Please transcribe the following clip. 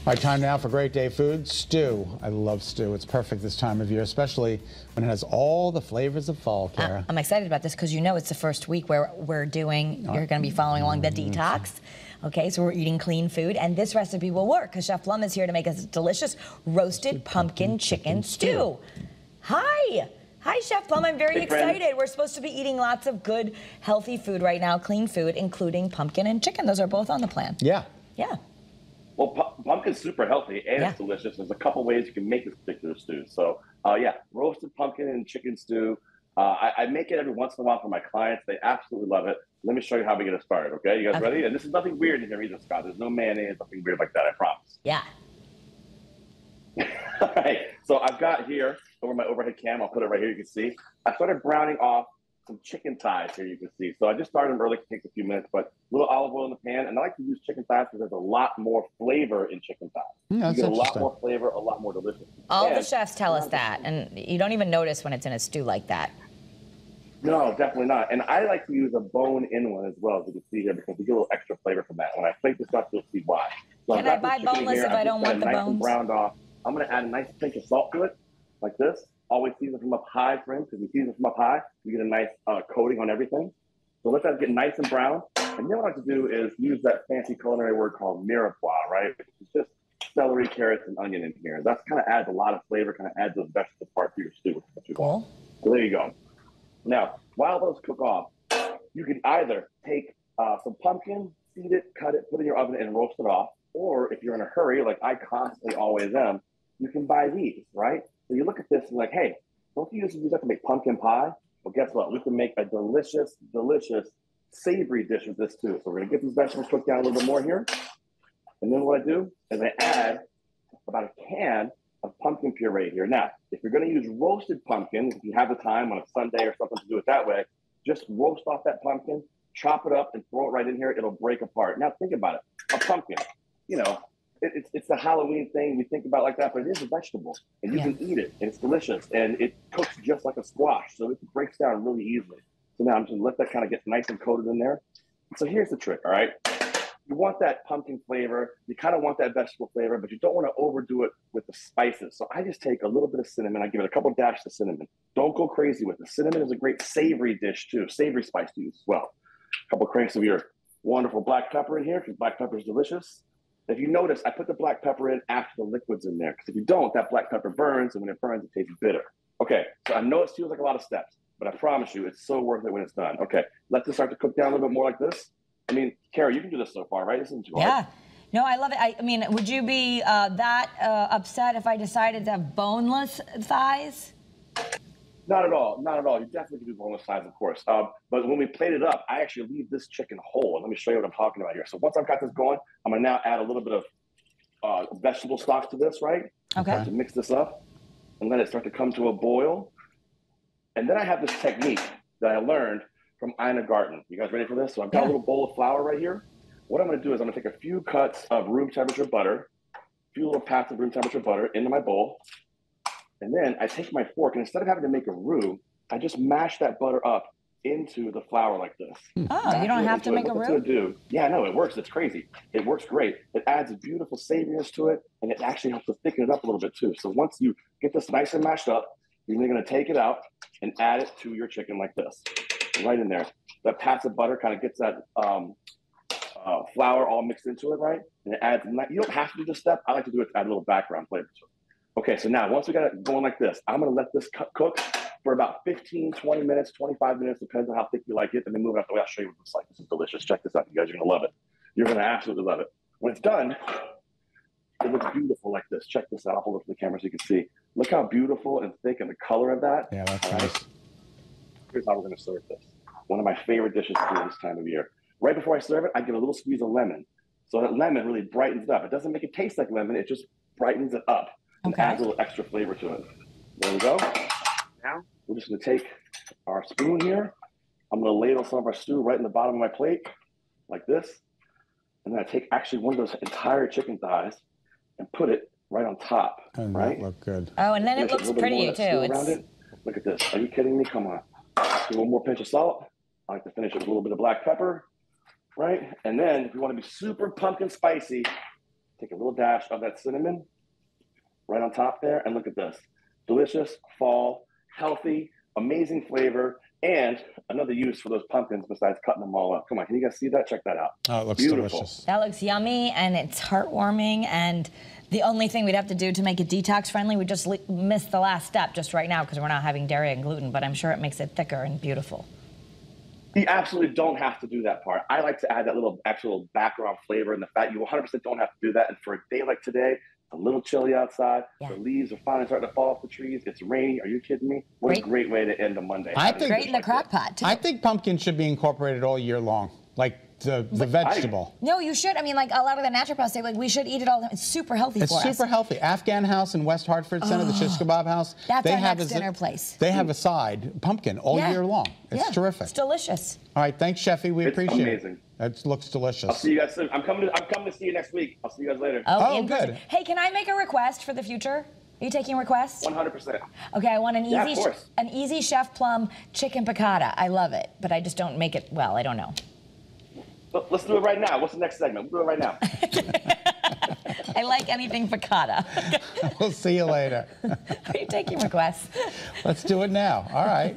All right, time now for great day food. Stew. I love stew. It's perfect this time of year, especially when it has all the flavors of fall, Kara. I'm excited about this because you know it's the first week where we're doing, you're going to be following along the detox. Okay, so we're eating clean food, and this recipe will work because Chef Plum is here to make us a delicious roasted pumpkin chicken stew. Hi. Hi, Chef Plum. I'm very excited. We're supposed to be eating lots of good, healthy food right now, clean food, including pumpkin and chicken. Those are both on the plan. Yeah. Yeah. Well, pumpkin's super healthy and it's delicious. There's a couple ways you can make this particular stew. So, yeah, roasted pumpkin and chicken stew. I make it every once in a while for my clients. They absolutely love it. Let me show you how we get it started, okay? You guys ready? And this is nothing weird in here either, Scott. There's no mayonnaise, nothing weird like that, I promise. Yeah. All right, so I've got here, over my overhead cam, I'll put it right here, you can see. I started browning off some chicken thighs here, you can see. So I just started them early, it takes a few minutes, but a little olive oil in the pan. And I like to use chicken thighs because there's a lot more flavor in chicken thighs. Yeah, you get a lot more flavor, a lot more delicious. All the chefs tell us that, and you don't even notice when it's in a stew like that. No, definitely not. And I like to use a bone-in one as well, as you can see here, because we get a little extra flavor from that. When I plate this up, you'll see why. So Can I buy boneless if I don't want the bones? Browned off. I'm going to add a nice pinch of salt to it, like this. Always season from up high, friends, because we season from up high, we get a nice coating on everything. So let that get nice and brown. And then what I like to do is use that fancy culinary word called mirepoix, right? It's just celery, carrots, and onion in here. That kind of adds a lot of flavor, kind of adds those vegetable parts to your stew. Cool. So there you go. Now, while those cook off, you can either take some pumpkin, seed it, cut it, put it in your oven, and roast it off. Or if you're in a hurry, like I constantly always am, you can buy these, right? So you look at this and like, hey, don't you use that to make pumpkin pie? Well, guess what? We can make a delicious, delicious savory dish with this too. So we're gonna get these vegetables cooked down a little bit more here. And then what I do is I add about a can of pumpkin puree here. Now, if you're gonna use roasted pumpkin, if you have the time on a Sunday or something to do it that way, just roast off that pumpkin, chop it up and throw it right in here. It'll break apart. Now think about it, a pumpkin, you know, it's a Halloween thing we think about like that, but it is a vegetable and you can eat it and it's delicious and it cooks just like a squash. So it breaks down really easily. So now I'm just gonna let that kind of get nice and coated in there. So here's the trick, all right? You want that pumpkin flavor, you kind of want that vegetable flavor, but you don't want to overdo it with the spices. So I just take a little bit of cinnamon, I give it a couple dashes of cinnamon. Don't go crazy with it. Cinnamon is a great savory dish too, savory spice to use as well. A couple cranks of your wonderful black pepper in here, because black pepper is delicious. If you notice, I put the black pepper in after the liquid's in there, because if you don't, that black pepper burns, and when it burns, it tastes bitter. Okay, so I know it feels like a lot of steps, but I promise you, it's so worth it when it's done. Okay, let this start to cook down a little bit more like this. I mean, Kara, you can do this so far, right? This isn't too hard. Yeah. No, I love it. I mean, would you be that upset if I decided to have boneless thighs? Not at all. Not at all. You definitely can do boneless thighs, of course. But when we plate it up, I actually leave this chicken whole. Let me show you what I'm talking about here. So once I've got this going, I'm going to now add a little bit of vegetable stock to this, right? Okay. To mix this up and let it start to come to a boil. And then I have this technique that I learned from Ina Garten. You guys ready for this? So I've got a little bowl of flour right here. What I'm going to do is I'm going to take a few cuts of room temperature butter, a few little pats of room temperature butter into my bowl. And then I take my fork, and instead of having to make a roux, I just mash that butter up into the flour like this. Oh, you don't have to make a roux? Yeah, no, it works. It's crazy. It works great. It adds a beautiful savoriness to it, and it actually helps to thicken it up a little bit too. So once you get this nice and mashed up, you're going to take it out and add it to your chicken like this, right in there. That pats of butter kind of gets that flour all mixed into it, right? And it adds, you don't have to do this step. I like to do it to add a little background flavor to it. Okay, so now once we got it going like this, I'm gonna let this cook for about 15, 20 minutes, 25 minutes, depends on how thick you like it, and then move it out the way. I'll show you what it's like. This is delicious. Check this out, you guys are gonna love it. You're gonna absolutely love it. When it's done, it looks beautiful like this. Check this out, I'll hold it to the camera so you can see. Look how beautiful and thick and the color of that. Yeah, that's nice. Here's how we're gonna serve this. One of my favorite dishes to do this time of year. Right before I serve it, I give a little squeeze of lemon. So that lemon really brightens it up. It doesn't make it taste like lemon, it just brightens it up. And adds a little extra flavor to it. There we go. Now, we're just gonna take our spoon here. I'm gonna ladle some of our stew right in the bottom of my plate, like this. And then I take actually one of those entire chicken thighs and put it right on top, right? That look good. Oh, and then it looks pretty too. Look at this, are you kidding me? Come on. Do one more pinch of salt. I like to finish it with a little bit of black pepper, right? And then if you wanna be super pumpkin spicy, take a little dash of that cinnamon right on top there, and look at this. Delicious, fall, healthy, amazing flavor, and another use for those pumpkins besides cutting them all up. Come on, can you guys see that? Check that out. Oh, it looks Beautiful. delicious. That looks yummy, and it's heartwarming, and the only thing we'd have to do to make it detox friendly, we just missed the last step just right now because we're not having dairy and gluten, but I'm sure it makes it thicker and beautiful. You absolutely don't have to do that part. I like to add that little actual background flavor and the fact you 100% don't have to do that. And for a day like today, a little chilly outside. Yeah. The leaves are finally starting to fall off the trees. It's rainy. Are you kidding me? What a great way to end a Monday. I think great in the crock pot, too. I think pumpkin should be incorporated all year long, like the vegetable. No, you should. I mean, like a lot of the naturopaths say, like we should eat it all. It's super healthy for us. It's super healthy. Afghan House in West Hartford Center, the Shish Kebab House. That's our next dinner place. They have a side pumpkin all year long. It's terrific. It's delicious. All right, thanks, Sheffy. We appreciate amazing. it. It looks delicious. I'll see you guys soon. I'm coming to see you next week. I'll see you guys later. Oh, in good. person. Hey, can I make a request for the future? Are you taking requests? 100%. Okay, I want an easy Chef Plum chicken piccata. I love it, but I just don't make it well. I don't know. Let's do it right now. What's the next segment? We'll do it right now. I like anything piccata. We'll see you later. Are you taking requests? Let's do it now. All right.